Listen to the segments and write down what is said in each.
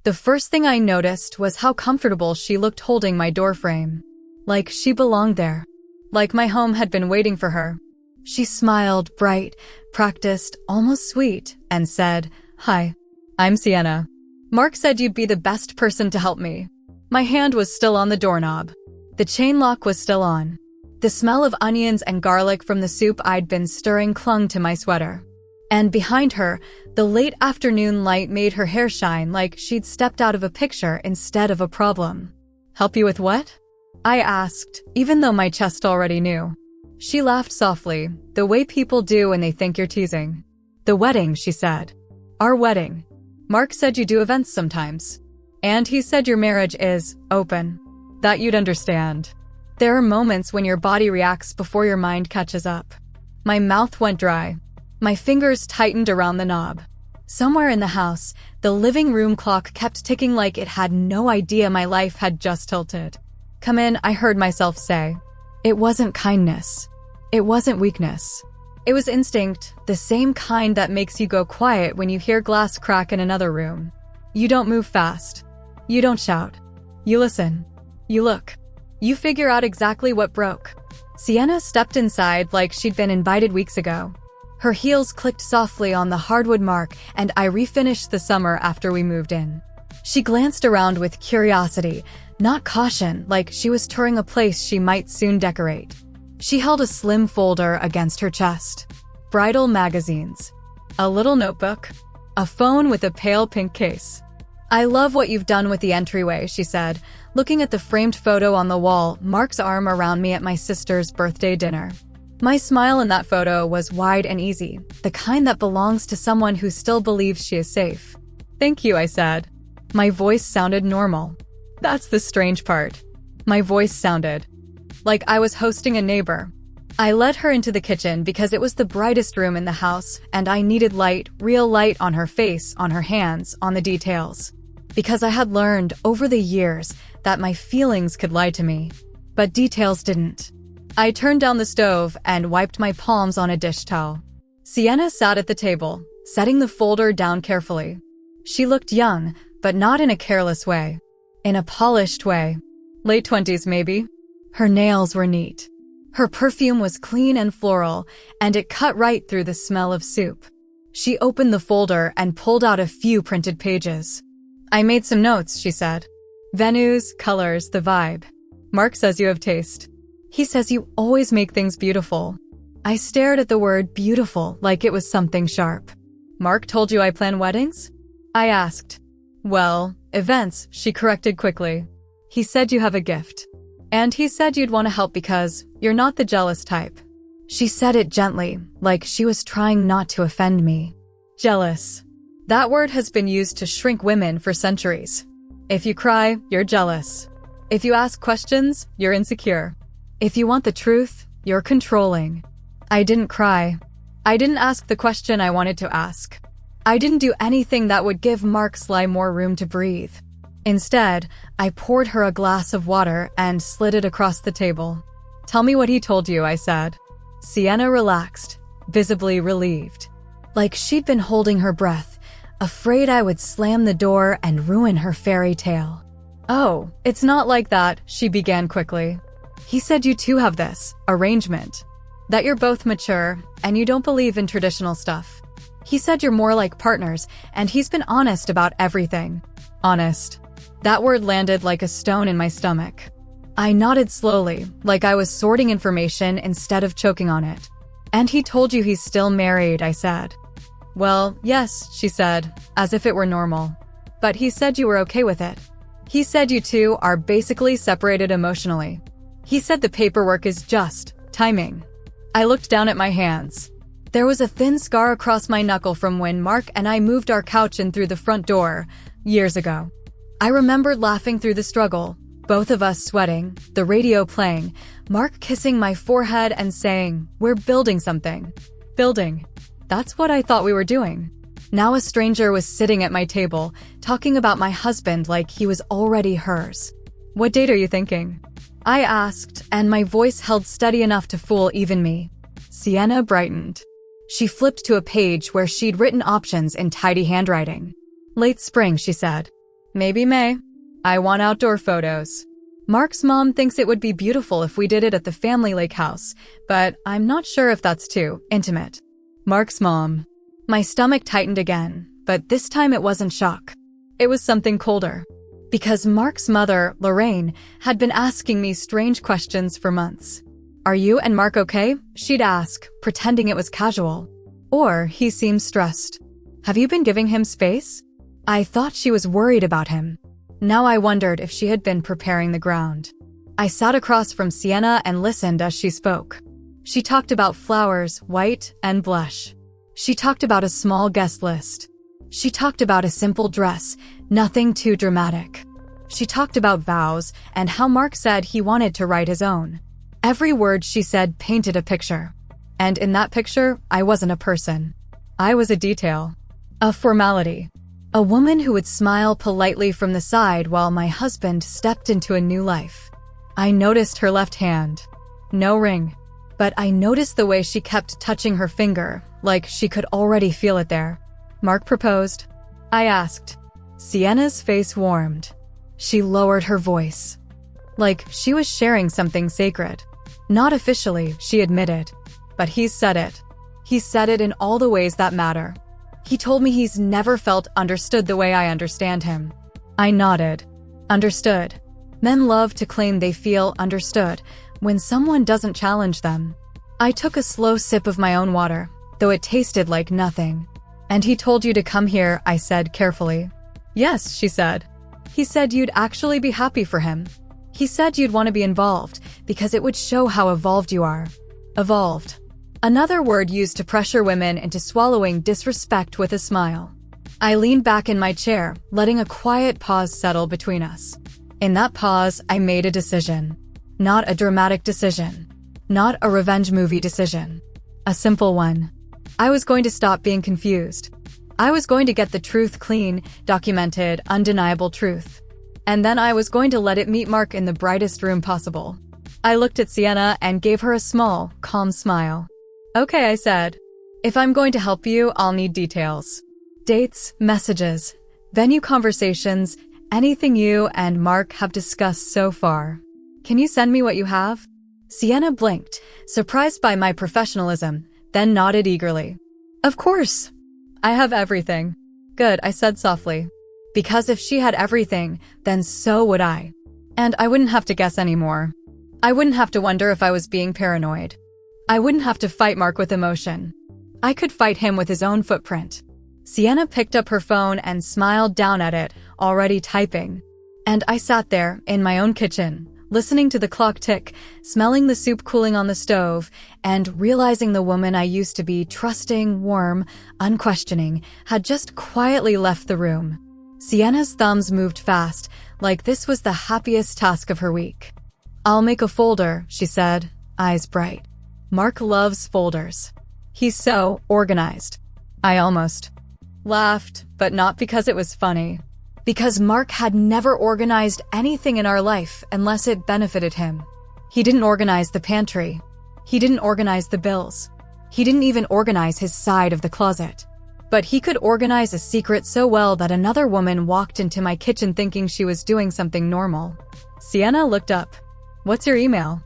The first thing I noticed was how comfortable she looked holding my doorframe. Like she belonged there. Like my home had been waiting for her. She smiled, bright, practiced, almost sweet, and said, "Hi, I'm Sienna. Mark said you'd be the best person to help me." My hand was still on the doorknob. The chain lock was still on. The smell of onions and garlic from the soup I'd been stirring clung to my sweater. And behind her, the late afternoon light made her hair shine like she'd stepped out of a picture instead of a problem. "Help you with what?" I asked, even though my chest already knew. She laughed softly, the way people do when they think you're teasing. "The wedding," she said. "Our wedding. Mark said you do events sometimes. And he said your marriage is open. That you'd understand. There are moments when your body reacts before your mind catches up." My mouth went dry. My fingers tightened around the knob. Somewhere in the house, the living room clock kept ticking like it had no idea my life had just tilted. "Come in," I heard myself say. It wasn't kindness. It wasn't weakness. It was instinct, the same kind that makes you go quiet when you hear glass crack in another room. You don't move fast. You don't shout. You listen. You look. You figure out exactly what broke. Sienna stepped inside like she'd been invited weeks ago. Her heels clicked softly on the hardwood mark, and I refinished the summer after we moved in. She glanced around with curiosity, not caution, like she was touring a place she might soon decorate. She held a slim folder against her chest. Bridal magazines. A little notebook. A phone with a pale pink case. "I love what you've done with the entryway," she said, looking at the framed photo on the wall, Mark's arm around me at my sister's birthday dinner. My smile in that photo was wide and easy, the kind that belongs to someone who still believes she is safe. "Thank you," I said. My voice sounded normal. That's the strange part. My voice sounded like I was hosting a neighbor. I led her into the kitchen because it was the brightest room in the house, and I needed light, real light on her face, on her hands, on the details. Because I had learned, over the years, that my feelings could lie to me. But details didn't. I turned down the stove and wiped my palms on a dish towel. Sienna sat at the table, setting the folder down carefully. She looked young, but not in a careless way. In a polished way. Late 20s, maybe. Her nails were neat. Her perfume was clean and floral, and it cut right through the smell of soup. She opened the folder and pulled out a few printed pages. "I made some notes," she said. "Venues, colors, the vibe. Mark says you have taste. He says you always make things beautiful." I stared at the word beautiful like it was something sharp. "Mark told you I plan weddings?" I asked. "Well, events," she corrected quickly. "He said you have a gift. And he said you'd want to help because you're not the jealous type." She said it gently, like she was trying not to offend me. Jealous. That word has been used to shrink women for centuries. If you cry, you're jealous. If you ask questions, you're insecure. If you want the truth, you're controlling. I didn't cry. I didn't ask the question I wanted to ask. I didn't do anything that would give Mark's lie more room to breathe. Instead, I poured her a glass of water and slid it across the table. "Tell me what he told you," I said. Sienna relaxed, visibly relieved. Like she'd been holding her breath, afraid I would slam the door and ruin her fairy tale. "Oh, it's not like that," she began quickly. "He said you two have this arrangement. That you're both mature, and you don't believe in traditional stuff. He said you're more like partners, and he's been honest about everything." Honest. That word landed like a stone in my stomach. I nodded slowly, like I was sorting information instead of choking on it. "And he told you he's still married," I said. "Well, yes," she said, as if it were normal. "But he said you were okay with it. He said you two are basically separated emotionally. He said the paperwork is just timing." I looked down at my hands. There was a thin scar across my knuckle from when Mark and I moved our couch in through the front door, years ago. I remembered laughing through the struggle, both of us sweating, the radio playing, Mark kissing my forehead and saying, "We're building something." Building. That's what I thought we were doing. Now a stranger was sitting at my table, talking about my husband like he was already hers. "What date are you thinking?" I asked, and my voice held steady enough to fool even me. Sienna brightened. She flipped to a page where she'd written options in tidy handwriting. "Late spring," she said. Maybe May. I want outdoor photos. Mark's mom thinks it would be beautiful if we did it at the family lake house, but I'm not sure if that's too intimate. Mark's mom. My stomach tightened again, but this time it wasn't shock. It was something colder. Because Mark's mother, Lorraine, had been asking me strange questions for months. Are you and Mark okay? She'd ask, pretending it was casual. Or he seemed stressed. Have you been giving him space? I thought she was worried about him. Now I wondered if she had been preparing the ground. I sat across from Sienna and listened as she spoke. She talked about flowers, white and blush. She talked about a small guest list. She talked about a simple dress, nothing too dramatic. She talked about vows and how Mark said he wanted to write his own. Every word she said painted a picture. And in that picture, I wasn't a person. I was a detail. A formality. A woman who would smile politely from the side while my husband stepped into a new life. I noticed her left hand. No ring. But I noticed the way she kept touching her finger, like she could already feel it there. Mark proposed. I asked. Sienna's face warmed. She lowered her voice. Like she was sharing something sacred. Not officially, she admitted. But he said it. He said it in all the ways that matter. He told me he's never felt understood the way I understand him. I nodded. Understood. Men love to claim they feel understood when someone doesn't challenge them. I took a slow sip of my own water, though it tasted like nothing. And he told you to come here, I said carefully. Yes, she said. He said you'd actually be happy for him. He said you'd want to be involved because it would show how evolved you are. Evolved. Another word used to pressure women into swallowing disrespect with a smile. I leaned back in my chair, letting a quiet pause settle between us. In that pause, I made a decision. Not a dramatic decision. Not a revenge movie decision. A simple one. I was going to stop being confused. I was going to get the truth clean, documented, undeniable truth. And then I was going to let it meet Mark in the brightest room possible. I looked at Sienna and gave her a small, calm smile. Okay, I said. If I'm going to help you, I'll need details. Dates, messages, venue conversations, anything you and Mark have discussed so far. Can you send me what you have? Sienna blinked, surprised by my professionalism, then nodded eagerly. Of course. I have everything. Good, I said softly. Because if she had everything, then so would I. And I wouldn't have to guess anymore. I wouldn't have to wonder if I was being paranoid. I wouldn't have to fight Mark with emotion. I could fight him with his own footprint. Sienna picked up her phone and smiled down at it, already typing. And I sat there, in my own kitchen, listening to the clock tick, smelling the soup cooling on the stove, and realizing the woman I used to be, trusting, warm, unquestioning, had just quietly left the room. Sienna's thumbs moved fast, like this was the happiest task of her week. I'll make a folder, she said, eyes bright. Mark loves folders. He's so organized. I almost laughed, but not because it was funny. Because Mark had never organized anything in our life unless it benefited him. He didn't organize the pantry. He didn't organize the bills. He didn't even organize his side of the closet. But he could organize a secret so well that another woman walked into my kitchen thinking she was doing something normal. Sienna looked up. What's your email?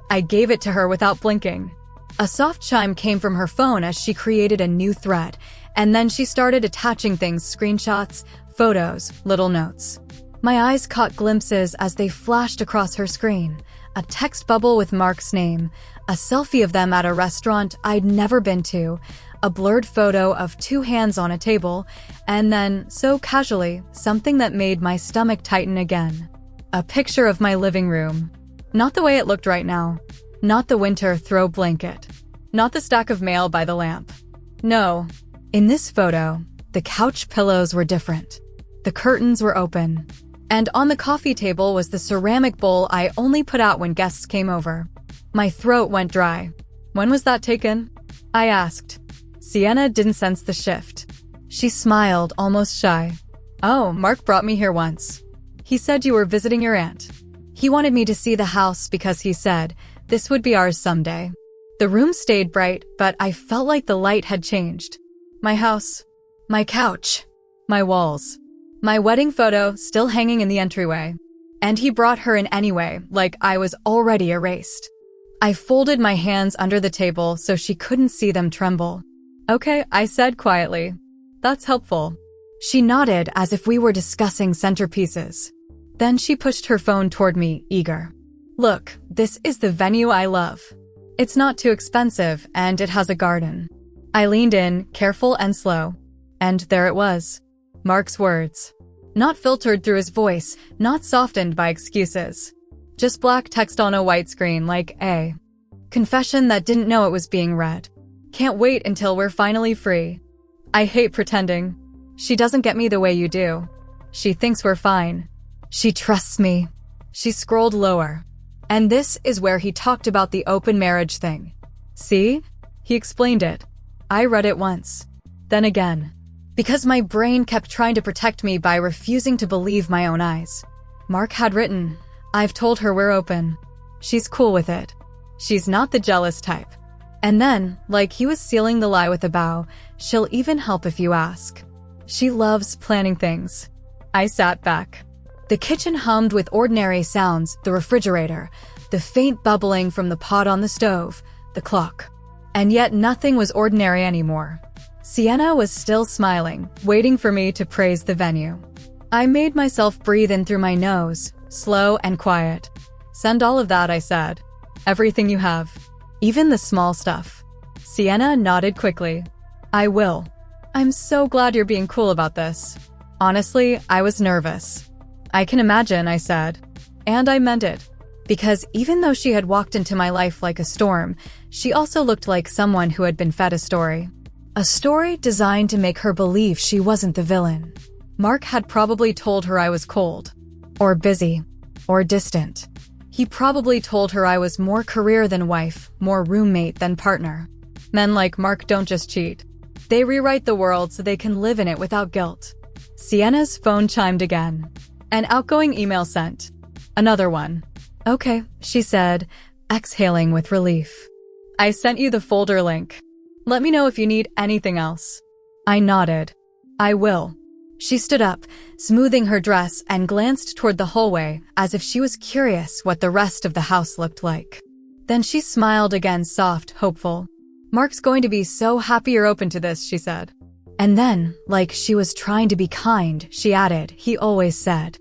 I gave it to her without blinking. A soft chime came from her phone as she created a new thread, and then she started attaching things, screenshots, photos, little notes. My eyes caught glimpses as they flashed across her screen. A text bubble with Mark's name, a selfie of them at a restaurant I'd never been to, a blurred photo of two hands on a table, and then, so casually, something that made my stomach tighten again. A picture of my living room. Not the way it looked right now. Not the winter throw blanket. Not the stack of mail by the lamp. No. In this photo, the couch pillows were different. The curtains were open. And on the coffee table was the ceramic bowl I only put out when guests came over. My throat went dry. When was that taken? I asked. Sienna didn't sense the shift. She smiled, almost shy. Oh, Mark brought me here once. He said you were visiting your aunt. He wanted me to see the house because he said, this would be ours someday. The room stayed bright, but I felt like the light had changed. My house. My couch. My walls. My wedding photo still hanging in the entryway. And he brought her in anyway, like I was already erased. I folded my hands under the table so she couldn't see them tremble. Okay, I said quietly. That's helpful. She nodded as if we were discussing centerpieces. Then she pushed her phone toward me, eager. Look, this is the venue I love. It's not too expensive, and it has a garden. I leaned in, careful and slow. And there it was. Mark's words. Not filtered through his voice, not softened by excuses. Just black text on a white screen like a confession that didn't know it was being read. Can't wait until we're finally free. I hate pretending. She doesn't get me the way you do. She thinks we're fine. She trusts me. She scrolled lower. And this is where he talked about the open marriage thing. See? He explained it. I read it once. Then again. Because my brain kept trying to protect me by refusing to believe my own eyes. Mark had written, I've told her we're open. She's cool with it. She's not the jealous type. And then, like he was sealing the lie with a bow, she'll even help if you ask. She loves planning things. I sat back. The kitchen hummed with ordinary sounds, the refrigerator, the faint bubbling from the pot on the stove, the clock. And yet nothing was ordinary anymore. Sienna was still smiling, waiting for me to praise the venue. I made myself breathe in through my nose, slow and quiet. Send all of that, I said. Everything you have. Even the small stuff. Sienna nodded quickly. I will. I'm so glad you're being cool about this. Honestly, I was nervous. I can imagine, I said. And I meant it. Because even though she had walked into my life like a storm, she also looked like someone who had been fed a story. A story designed to make her believe she wasn't the villain. Mark had probably told her I was cold. Or busy. Or distant. He probably told her I was more career than wife, more roommate than partner. Men like Mark don't just cheat. They rewrite the world so they can live in it without guilt. Sienna's phone chimed again. An outgoing email sent. Another one. Okay, she said, exhaling with relief. I sent you the folder link. Let me know if you need anything else. I nodded. I will. She stood up, smoothing her dress, and glanced toward the hallway as if she was curious what the rest of the house looked like. Then she smiled again, soft, hopeful. Mark's going to be so happy you're open to this, she said. And then, like she was trying to be kind, she added, he always said,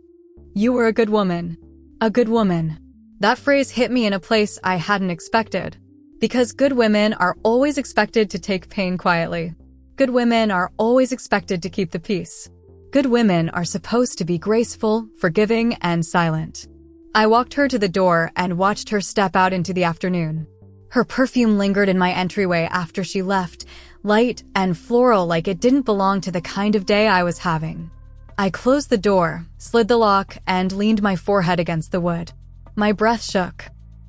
you were a good woman. A good woman. That phrase hit me in a place I hadn't expected. Because good women are always expected to take pain quietly. Good women are always expected to keep the peace. Good women are supposed to be graceful, forgiving, and silent. I walked her to the door and watched her step out into the afternoon. Her perfume lingered in my entryway after she left, light and floral like it didn't belong to the kind of day I was having. I closed the door, slid the lock, and leaned my forehead against the wood. My breath shook.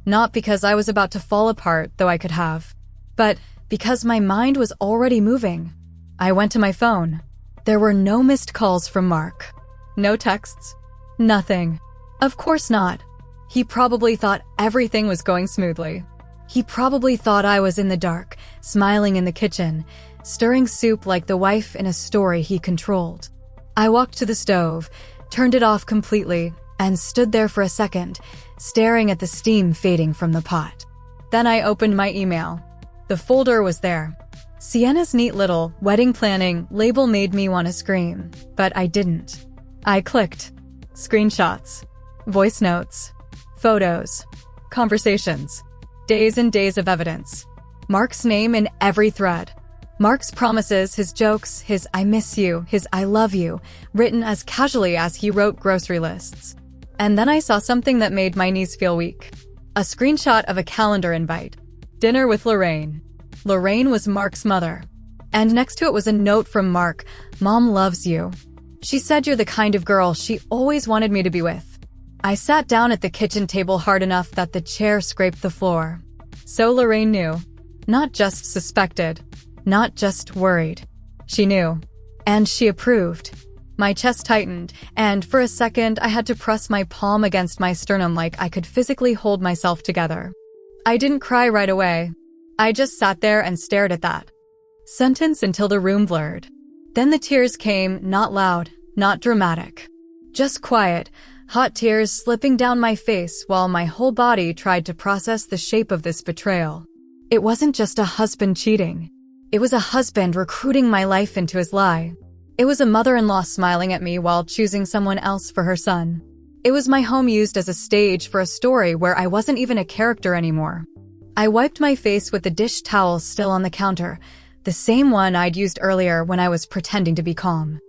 Not because I was about to fall apart, though I could have, but because my mind was already moving. I went to my phone. There were no missed calls from Mark. No texts. Nothing. Of course not. He probably thought everything was going smoothly. He probably thought I was in the dark, smiling in the kitchen, stirring soup like the wife in a story he controlled. I walked to the stove, turned it off completely, and stood there for a second, staring at the steam fading from the pot. Then I opened my email. The folder was there. Sienna's neat little wedding planning label made me want to scream, but I didn't. I clicked. Screenshots. Voice notes. Photos. Conversations. Days and days of evidence. Mark's name in every thread. Mark's promises, his jokes, his I miss you, his I love you, written as casually as he wrote grocery lists. And then I saw something that made my knees feel weak. A screenshot of a calendar invite. Dinner with Lorraine. Lorraine was Mark's mother. And next to it was a note from Mark. Mom loves you. She said you're the kind of girl she always wanted me to be with. I sat down at the kitchen table hard enough that the chair scraped the floor. So Lorraine knew. Not just suspected. Not just worried. She knew. And she approved. My chest tightened, and for a second I had to press my palm against my sternum like I could physically hold myself together. I didn't cry right away. I just sat there and stared at that sentence until the room blurred. Then the tears came, not loud, Not dramatic. Just quiet, hot tears slipping down my face while my whole body tried to process the shape of this betrayal. It wasn't just a husband cheating. It was a husband recruiting my life into his lie. It was a mother-in-law smiling at me while choosing someone else for her son. It was my home used as a stage for a story where I wasn't even a character anymore. I wiped my face with the dish towel still on the counter, the same one I'd used earlier when I was pretending to be calm.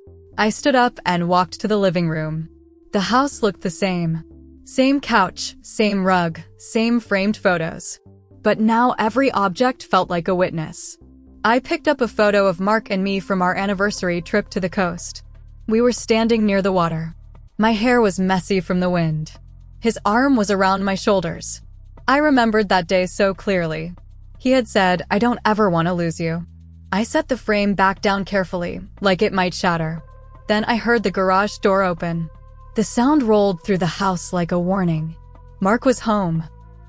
I stood up and walked to the living room. The house looked the same. Same couch, same rug, same framed photos. But now every object felt like a witness. I picked up a photo of Mark and me from our anniversary trip to the coast. We were standing near the water. My hair was messy from the wind. His arm was around my shoulders. I remembered that day so clearly. He had said, "I don't ever want to lose you." I set the frame back down carefully, like it might shatter. Then I heard the garage door open. The sound rolled through the house like a warning. Mark was home.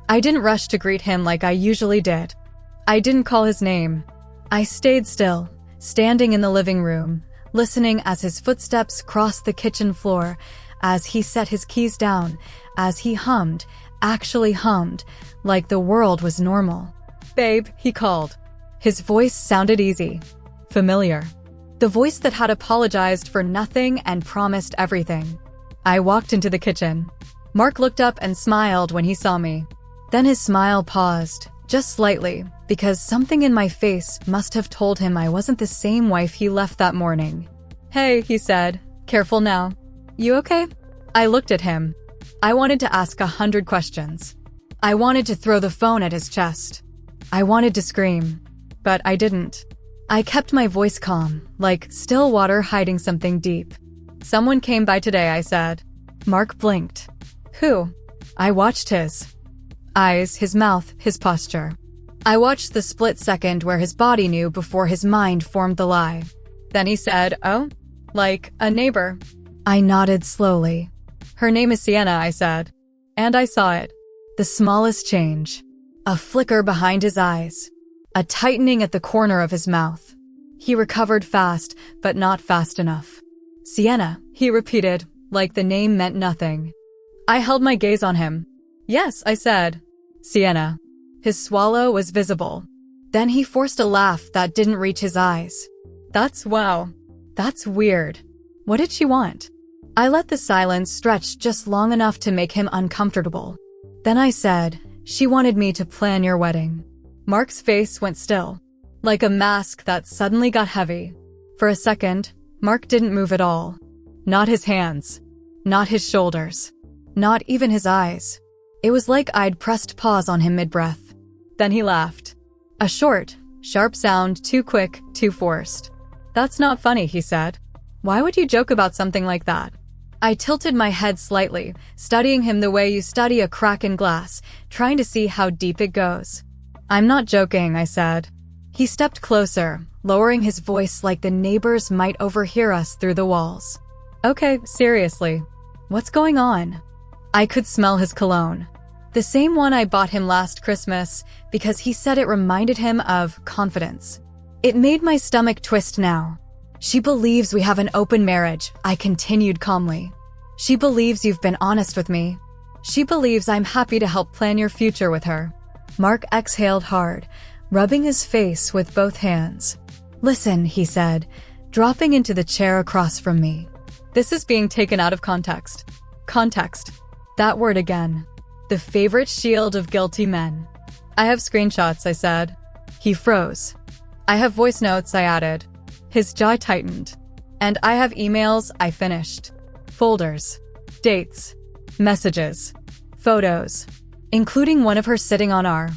I didn't rush to greet him like I usually did. I didn't call his name. I stayed still, standing in the living room, listening as his footsteps crossed the kitchen floor, as he set his keys down, as he hummed, actually hummed, like the world was normal. "Babe," he called. His voice sounded easy, familiar. The voice that had apologized for nothing and promised everything. I walked into the kitchen. Mark looked up and smiled when he saw me. Then his smile paused, just slightly, because something in my face must have told him I wasn't the same wife he left that morning. "Hey," he said, "careful now. You okay?" I looked at him. I wanted to ask 100 questions. I wanted to throw the phone at his chest. I wanted to scream, but I didn't. I kept my voice calm, like still water hiding something deep. "Someone came by today," I said. Mark blinked. "Who?" I watched his eyes, his mouth, his posture. I watched the split second where his body knew before his mind formed the lie. Then he said, "Oh, like a neighbor." I nodded slowly. "Her name is Sienna," I said. And I saw it. The smallest change. A flicker behind his eyes. A tightening at the corner of his mouth. He recovered fast, but not fast enough. "Sienna," he repeated, like the name meant nothing. I held my gaze on him. "Yes," I said. "Sienna." His swallow was visible. Then he forced a laugh that didn't reach his eyes. Wow. That's weird. What did she want?" I let the silence stretch just long enough to make him uncomfortable. Then I said, "She wanted me to plan your wedding." Mark's face went still, like a mask that suddenly got heavy. For a second, Mark didn't move at all. Not his hands. Not his shoulders. Not even his eyes. It was like I'd pressed pause on him mid-breath. Then he laughed. A short, sharp sound, too quick, too forced. "That's not funny," he said. "Why would you joke about something like that?" I tilted my head slightly, studying him the way you study a crack in glass, trying to see how deep it goes. "I'm not joking," I said. He stepped closer, lowering his voice like the neighbors might overhear us through the walls. "Okay, seriously. What's going on?" I could smell his cologne. The same one I bought him last Christmas, because he said it reminded him of confidence. It made my stomach twist now. "She believes we have an open marriage," I continued calmly. "She believes you've been honest with me. She believes I'm happy to help plan your future with her." Mark exhaled hard, rubbing his face with both hands. "Listen," he said, dropping into the chair across from me. "This is being taken out of context." Context. That word again. The favorite shield of guilty men. "I have screenshots," I said. He froze. "I have voice notes," I added. His jaw tightened. "And I have emails," I finished. Folders. Dates. Messages. Photos. Including one of her sitting on our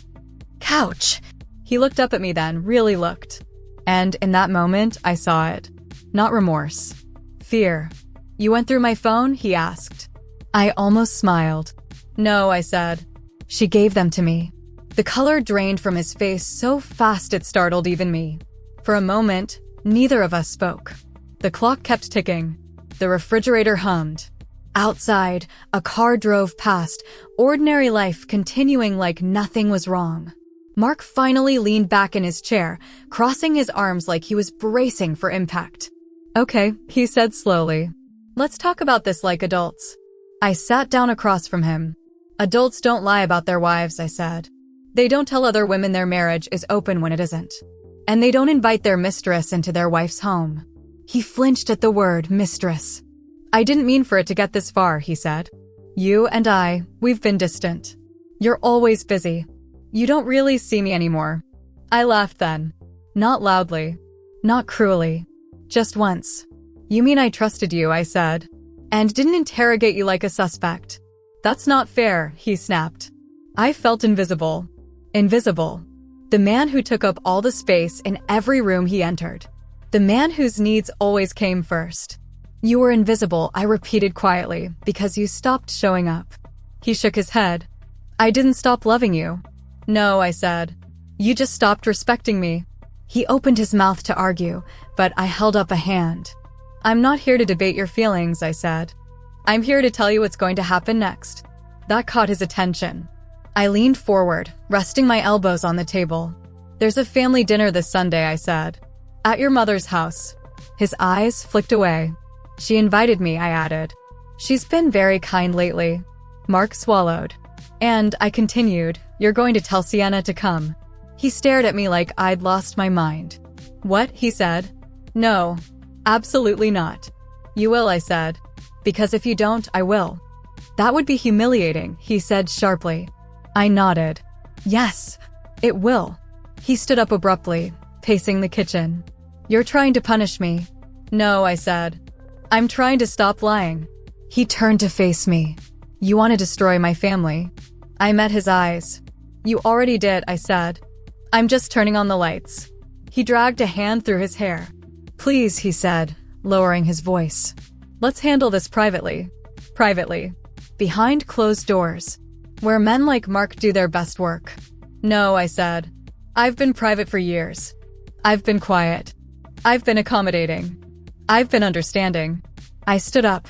couch. He looked up at me then, really looked. And in that moment, I saw it. Not remorse. Fear. "You went through my phone?" he asked. I almost smiled. "No," I said. "She gave them to me." The color drained from his face so fast it startled even me. For a moment, neither of us spoke. The clock kept ticking. The refrigerator hummed. Outside, a car drove past, ordinary life continuing like nothing was wrong. Mark finally leaned back in his chair, crossing his arms like he was bracing for impact. "Okay," he said slowly. Let's talk about this like adults. I sat down across from him. Adults don't lie about their wives, I said. They don't tell other women their marriage is open when it isn't. And they don't invite their mistress into their wife's home. He flinched at the word mistress. I didn't mean for it to get this far, he said. You and we've been distant. You're always busy. You don't really see me anymore. I laughed then. Not loudly. Not cruelly. Just once. You mean I trusted you, I said. And didn't interrogate you like a suspect. That's not fair, he snapped. I felt invisible. Invisible. The man who took up all the space in every room he entered. The man whose needs always came first. You were invisible, I repeated quietly, because you stopped showing up. He shook his head. I didn't stop loving you. No, I said. You just stopped respecting me. He opened his mouth to argue, but I held up a hand. I'm not here to debate your feelings, I said. I'm here to tell you what's going to happen next. That caught his attention. I leaned forward, resting my elbows on the table. There's a family dinner this Sunday, I said. At your mother's house. His eyes flicked away. She invited me, I added. She's been very kind lately. Mark swallowed. And I continued, you're going to tell Sienna to come. He stared at me like I'd lost my mind. What? He said. No. Absolutely not. You will, I said. Because if you don't, I will. That would be humiliating, he said sharply. I nodded. Yes, it will. He stood up abruptly, pacing the kitchen. You're trying to punish me. No, I said. I'm trying to stop lying. He turned to face me. You want to destroy my family. I met his eyes. You already did, I said. I'm just turning on the lights. He dragged a hand through his hair. Please, he said, lowering his voice. Let's handle this privately. Privately. Behind closed doors. Where men like Mark do their best work. No, I said. I've been private for years. I've been quiet. I've been accommodating. I've been understanding. I stood up.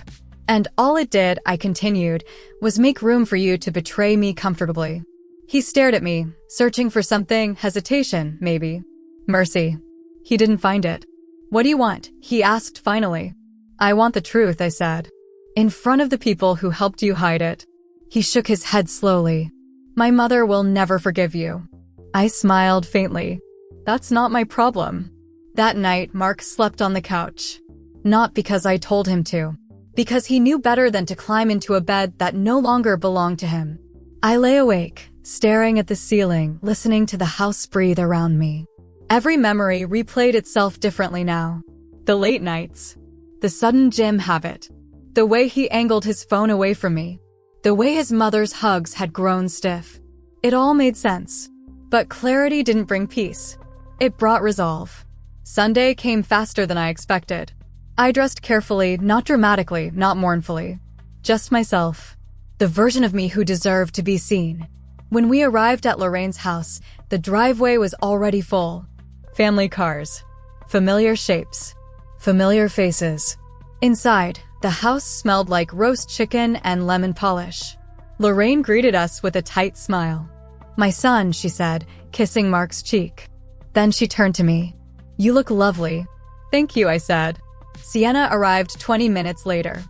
And all it did, I continued, was make room for you to betray me comfortably. He stared at me, searching for something, hesitation, maybe. Mercy. He didn't find it. What do you want? He asked finally. I want the truth, I said. In front of the people who helped you hide it. He shook his head slowly. My mother will never forgive you. I smiled faintly. That's not my problem. That night, Mark slept on the couch. Not because I told him to. Because he knew better than to climb into a bed that no longer belonged to him. I lay awake, staring at the ceiling, listening to the house breathe around me. Every memory replayed itself differently now. The late nights. The sudden gym habit. The way he angled his phone away from me. The way his mother's hugs had grown stiff. It all made sense. But clarity didn't bring peace. It brought resolve. Sunday came faster than I expected. I dressed carefully, not dramatically, not mournfully. Just myself. The version of me who deserved to be seen. When we arrived at Lorraine's house, the driveway was already full. Family cars. Familiar shapes. Familiar faces. Inside, the house smelled like roast chicken and lemon polish. Lorraine greeted us with a tight smile. My son, she said, kissing Mark's cheek. Then she turned to me. You look lovely. Thank you, I said. Sienna arrived 20 minutes later.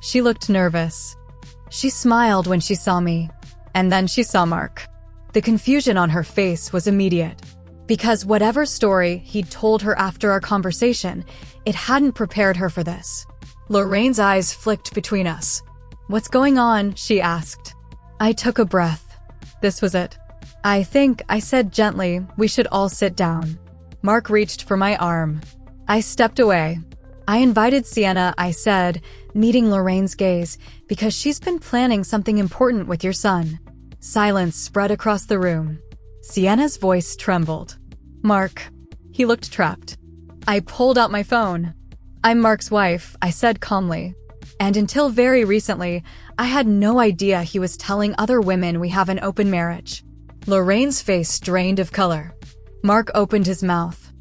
She looked nervous. She smiled when she saw me. And then she saw Mark. The confusion on her face was immediate. Because whatever story he'd told her after our conversation, it hadn't prepared her for this. Lorraine's eyes flicked between us. What's going on? She asked. I took a breath. This was it. I think, I said gently, we should all sit down. Mark reached for my arm. I stepped away. I invited Sienna, I said, meeting Lorraine's gaze, because she's been planning something important with your son. Silence spread across the room. Sienna's voice trembled. Mark. He looked trapped. I pulled out my phone. I'm Mark's wife, I said calmly. And until very recently, I had no idea he was telling other women we have an open marriage. Lorraine's face drained of color. Mark opened his mouth.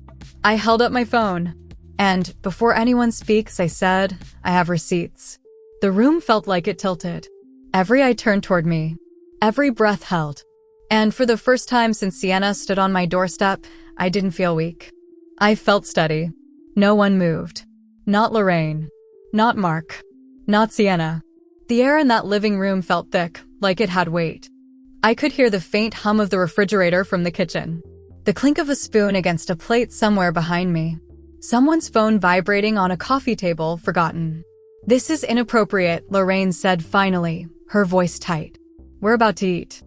I held up my phone. And before anyone speaks, I said, I have receipts. The room felt like it tilted. Every eye turned toward me. Every breath held. And for the first time since Sienna stood on my doorstep, I didn't feel weak. I felt steady. No one moved. Not Lorraine. Not Mark. Not Sienna. The air in that living room felt thick, like it had weight. I could hear the faint hum of the refrigerator from the kitchen. The clink of a spoon against a plate somewhere behind me. Someone's phone vibrating on a coffee table, forgotten. This is inappropriate, Lorraine said finally, her voice tight. We're about to eat.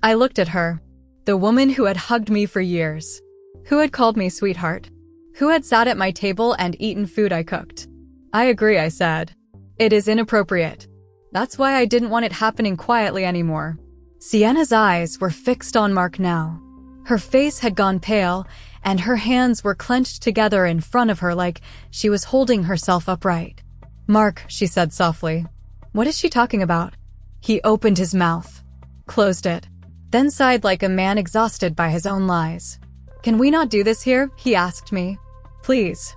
I looked at her. The woman who had hugged me for years. Who had called me sweetheart. Who had sat at my table and eaten food I cooked. I agree, I said. It is inappropriate. That's why I didn't want it happening quietly anymore. Sienna's eyes were fixed on Mark now. Her face had gone pale, and her hands were clenched together in front of her like she was holding herself upright. Mark, she said softly. What is she talking about? He opened his mouth, closed it, then sighed like a man exhausted by his own lies. Can we not do this here? He asked me. Please.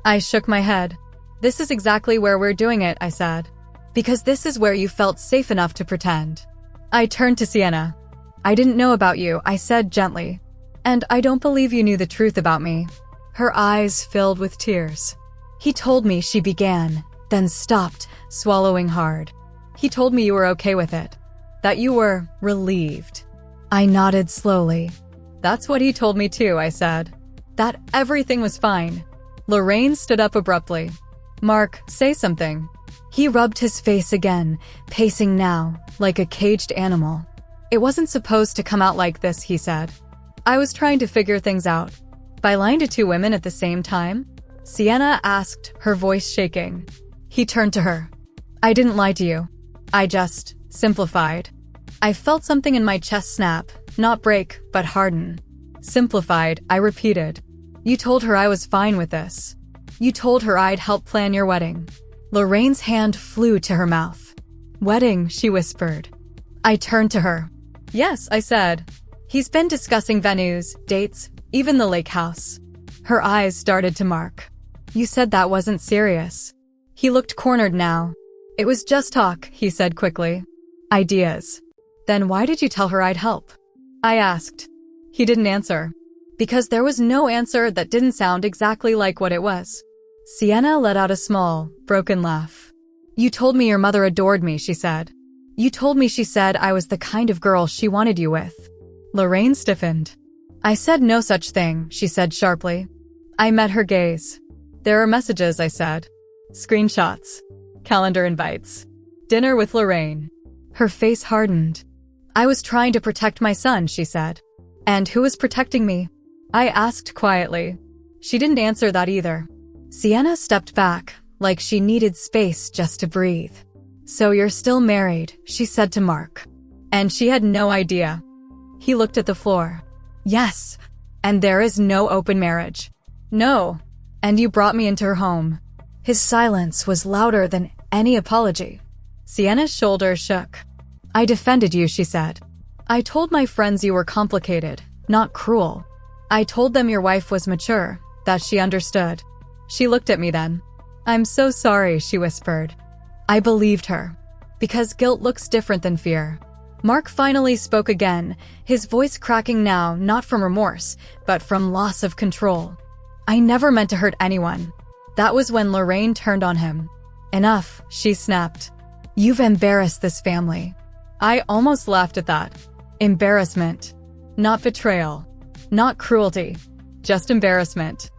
I shook my head. This is exactly where we're doing it, I said. Because this is where you felt safe enough to pretend. I turned to Sienna. I didn't know about you, I said gently. And I don't believe you knew the truth about me. Her eyes filled with tears. He told me, she began, then stopped, swallowing hard. He told me you were okay with it. That you were relieved. I nodded slowly. That's what he told me too, I said. That everything was fine. Lorraine stood up abruptly. Mark, say something. He rubbed his face again, pacing now, like a caged animal. It wasn't supposed to come out like this, he said. I was trying to figure things out. By lying to two women at the same time? Sienna asked, her voice shaking. He turned to her. I didn't lie to you. I just simplified. I felt something in my chest snap, not break, but harden. Simplified, I repeated. You told her I was fine with this. You told her I'd help plan your wedding. Lorraine's hand flew to her mouth. Wedding, she whispered. I turned to her. Yes, I said. He's been discussing venues, dates, even the lake house. Her eyes started to Mark. You said that wasn't serious. He looked cornered now. It was just talk, he said quickly. Ideas. Then why did you tell her I'd help? I asked. He didn't answer. Because there was no answer that didn't sound exactly like what it was. Sienna let out a small, broken laugh. You told me your mother adored me, she said. You told me she said I was the kind of girl she wanted you with. Lorraine stiffened. I said no such thing, she said sharply. I met her gaze. There are messages, I said. Screenshots. Calendar invites. Dinner with Lorraine. Her face hardened. I was trying to protect my son, she said. And who was protecting me? I asked quietly. She didn't answer that either. Sienna stepped back, like she needed space just to breathe. So you're still married, she said to Mark. And she had no idea. He looked at the floor. Yes. And there is no open marriage. No. And you brought me into her home. His silence was louder than any apology. Sienna's shoulders shook. I defended you, she said. I told my friends you were complicated, not cruel. I told them your wife was mature, that she understood. She looked at me then. I'm so sorry, she whispered. I believed her. Because guilt looks different than fear. Mark finally spoke again, his voice cracking now not from remorse, but from loss of control. I never meant to hurt anyone. That was when Lorraine turned on him. Enough, she snapped. You've embarrassed this family. I almost laughed at that. Embarrassment. Not betrayal. Not cruelty. Just embarrassment.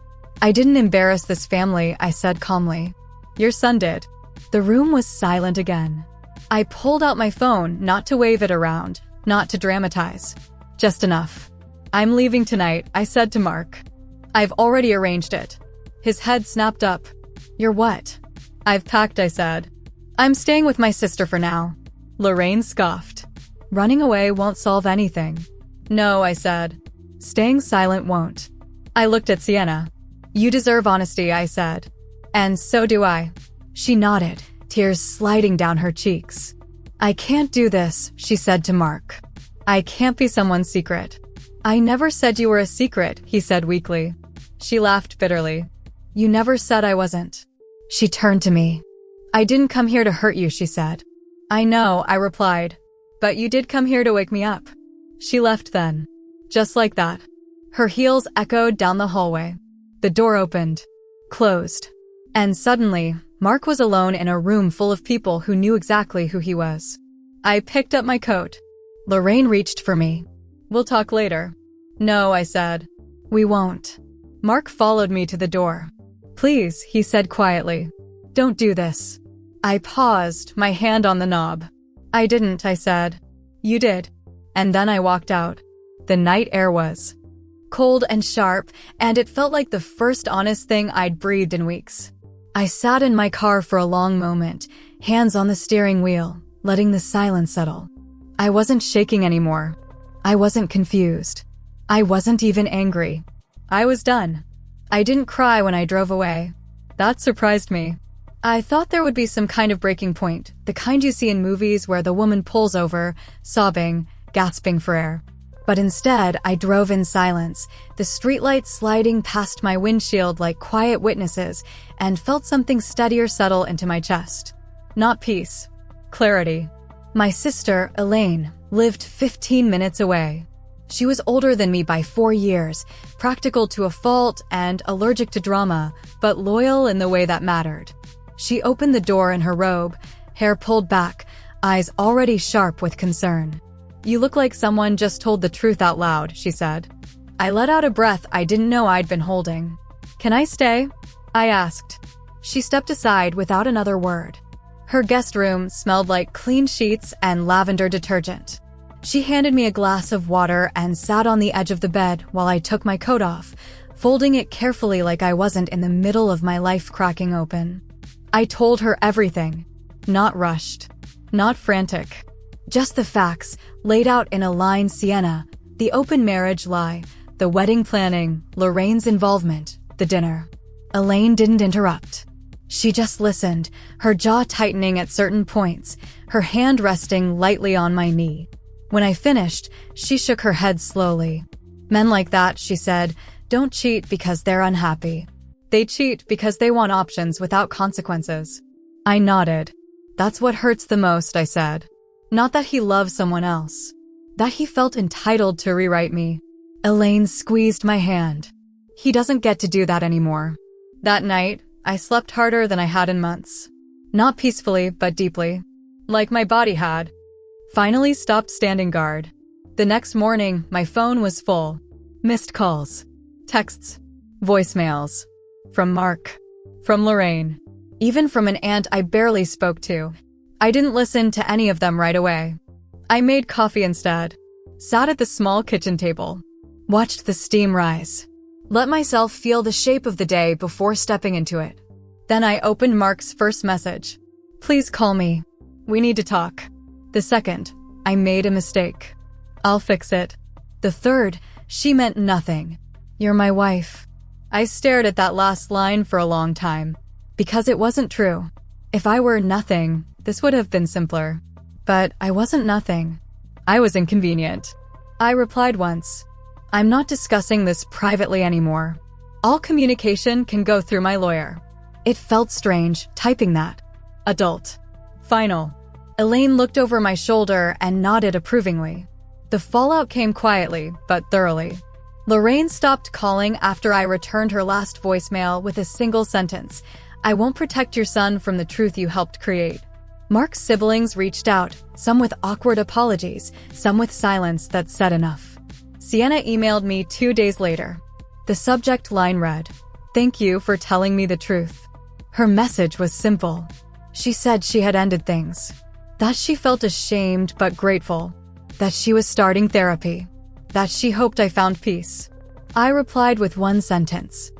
I didn't embarrass this family, I said calmly. Your son did. The room was silent again. I pulled out my phone, not to wave it around, not to dramatize. Just enough. I'm leaving tonight, I said to Mark. I've already arranged it. His head snapped up. You're what? I've packed, I said. I'm staying with my sister for now. Lorraine scoffed. Running away won't solve anything. No, I said. Staying silent won't. I looked at Sienna. You deserve honesty, I said. And so do I. She nodded, tears sliding down her cheeks. I can't do this, she said to Mark. I can't be someone's secret. I never said you were a secret, he said weakly. She laughed bitterly. You never said I wasn't. She turned to me. I didn't come here to hurt you, she said. I know, I replied. But you did come here to wake me up. She left then. Just like that. Her heels echoed down the hallway. The door opened. Closed. And suddenly, Mark was alone in a room full of people who knew exactly who he was. I picked up my coat. Lorraine reached for me. "We'll talk later." "No," I said. "We won't." Mark followed me to the door. "Please," he said quietly. "Don't do this." I paused, my hand on the knob. "I didn't," I said. "You did." And then I walked out. The night air was cold and sharp, and it felt like the first honest thing I'd breathed in weeks. I sat in my car for a long moment, hands on the steering wheel, letting the silence settle. I wasn't shaking anymore. I wasn't confused. I wasn't even angry. I was done. I didn't cry when I drove away. That surprised me. I thought there would be some kind of breaking point, the kind you see in movies where the woman pulls over, sobbing, gasping for air. But instead, I drove in silence, the streetlights sliding past my windshield like quiet witnesses, and felt something steadier settle into my chest. Not peace. Clarity. My sister, Elaine, lived 15 minutes away. She was older than me by 4 years, practical to a fault and allergic to drama, but loyal in the way that mattered. She opened the door in her robe, hair pulled back, eyes already sharp with concern. "You look like someone just told the truth out loud," she said. I let out a breath I didn't know I'd been holding. "Can I stay?" I asked. She stepped aside without another word. Her guest room smelled like clean sheets and lavender detergent. She handed me a glass of water and sat on the edge of the bed while I took my coat off, folding it carefully like I wasn't in the middle of my life cracking open. I told her everything. Not rushed. Not frantic. Just the facts, laid out in a line: Sienna, the open marriage lie, the wedding planning, Lorraine's involvement, the dinner. Elaine didn't interrupt. She just listened, her jaw tightening at certain points, her hand resting lightly on my knee. When I finished, she shook her head slowly. "Men like that," she said, "don't cheat because they're unhappy. They cheat because they want options without consequences." I nodded. "That's what hurts the most," I said. Not that he loved someone else. That he felt entitled to rewrite me. Elaine squeezed my hand. "He doesn't get to do that anymore." That night, I slept harder than I had in months. Not peacefully, but deeply. Like my body had. Finally stopped standing guard. The next morning, my phone was full. Missed calls. Texts. Voicemails. From Mark. From Lorraine. Even from an aunt I barely spoke to. I didn't listen to any of them right away. I made coffee instead. Sat at the small kitchen table. Watched the steam rise. Let myself feel the shape of the day before stepping into it. Then I opened Mark's first message. "Please call me. We need to talk." The second, "I made a mistake. I'll fix it." The third, she meant nothing. "You're my wife." I stared at that last line for a long time. Because it wasn't true. If I were nothing, this would have been simpler. But I wasn't nothing. I was inconvenient. I replied once, "I'm not discussing this privately anymore. All communication can go through my lawyer." It felt strange, typing that. Adult. Final. Elaine looked over my shoulder and nodded approvingly. The fallout came quietly, but thoroughly. Lorraine stopped calling after I returned her last voicemail with a single sentence. "I won't protect your son from the truth you helped create." Mark's siblings reached out, some with awkward apologies, some with silence that said enough. Sienna emailed me 2 days later. The subject line read, "Thank you for telling me the truth." Her message was simple. She said she had ended things. That she felt ashamed but grateful. That she was starting therapy. That she hoped I found peace. I replied with one sentence.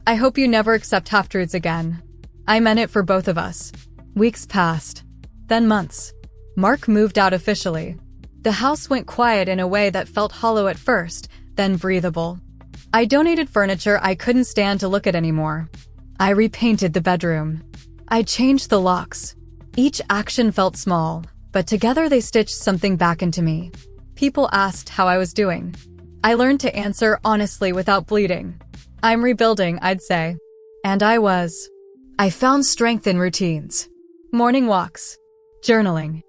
"I hope you never accept half-truths again." I meant it for both of us. Weeks passed. Then months. Mark moved out officially. The house went quiet in a way that felt hollow at first, then breathable. I donated furniture I couldn't stand to look at anymore. I repainted the bedroom. I changed the locks. Each action felt small, but together they stitched something back into me. People asked how I was doing. I learned to answer honestly without bleeding. "I'm rebuilding," I'd say. And I was. I found strength in routines. Morning walks. Journaling.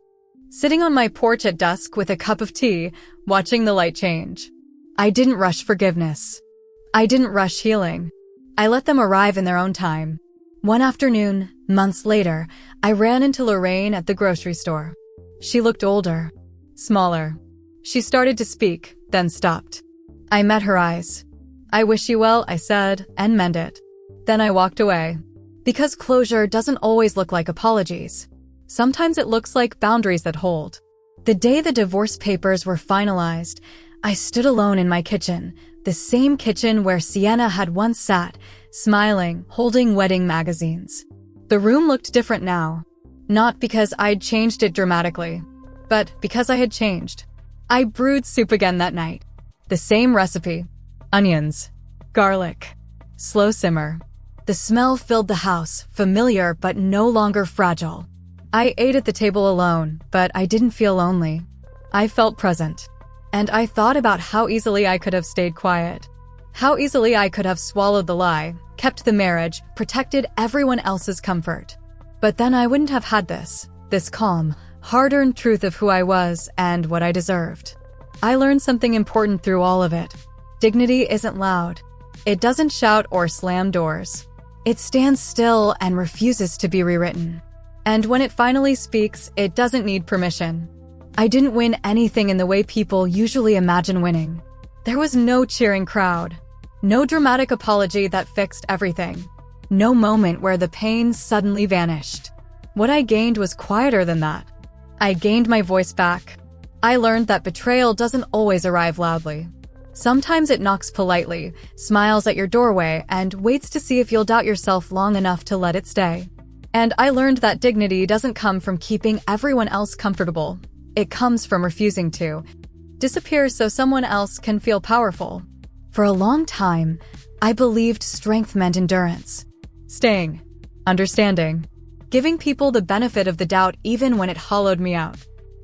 Sitting on my porch at dusk with a cup of tea, watching the light change. I didn't rush forgiveness. I didn't rush healing. I let them arrive in their own time. One afternoon, months later, I ran into Lorraine at the grocery store. She looked older, smaller. She started to speak, then stopped. I met her eyes. "I wish you well," I said, and meant it. Then I walked away. Because closure doesn't always look like apologies. Sometimes it looks like boundaries that hold. The day the divorce papers were finalized, I stood alone in my kitchen, the same kitchen where Sienna had once sat, smiling, holding wedding magazines. The room looked different now. Not because I'd changed it dramatically, but because I had changed. I brewed soup again that night. The same recipe. Onions. Garlic. Slow simmer. The smell filled the house, familiar but no longer fragile. I ate at the table alone, but I didn't feel lonely. I felt present. And I thought about how easily I could have stayed quiet. How easily I could have swallowed the lie, kept the marriage, protected everyone else's comfort. But then I wouldn't have had this calm, hard-earned truth of who I was and what I deserved. I learned something important through all of it. Dignity isn't loud. It doesn't shout or slam doors. It stands still and refuses to be rewritten. And when it finally speaks, it doesn't need permission. I didn't win anything in the way people usually imagine winning. There was no cheering crowd. No dramatic apology that fixed everything. No moment where the pain suddenly vanished. What I gained was quieter than that. I gained my voice back. I learned that betrayal doesn't always arrive loudly. Sometimes it knocks politely, smiles at your doorway, and waits to see if you'll doubt yourself long enough to let it stay. And I learned that dignity doesn't come from keeping everyone else comfortable. It comes from refusing to disappear so someone else can feel powerful. For a long time, I believed strength meant endurance. Staying. Understanding. Giving people the benefit of the doubt even when it hollowed me out.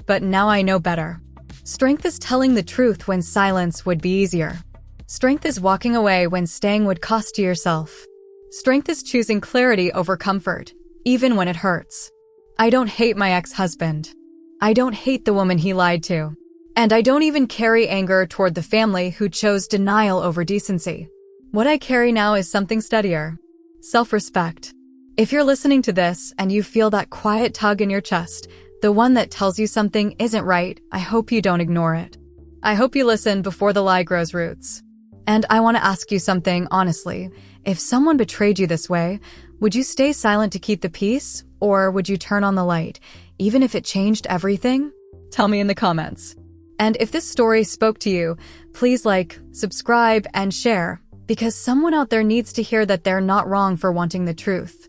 But now I know better. Strength is telling the truth when silence would be easier. Strength is walking away when staying would cost you yourself. Strength is choosing clarity over comfort, even when it hurts. I don't hate my ex-husband. I don't hate the woman he lied to. And I don't even carry anger toward the family who chose denial over decency. What I carry now is something steadier. Self-respect. If you're listening to this and you feel that quiet tug in your chest, the one that tells you something isn't right, I hope you don't ignore it. I hope you listen before the lie grows roots. And I want to ask you something honestly. If someone betrayed you this way, would you stay silent to keep the peace? Or would you turn on the light, even if it changed everything? Tell me in the comments. And if this story spoke to you, please like, subscribe, and share, because someone out there needs to hear that they're not wrong for wanting the truth.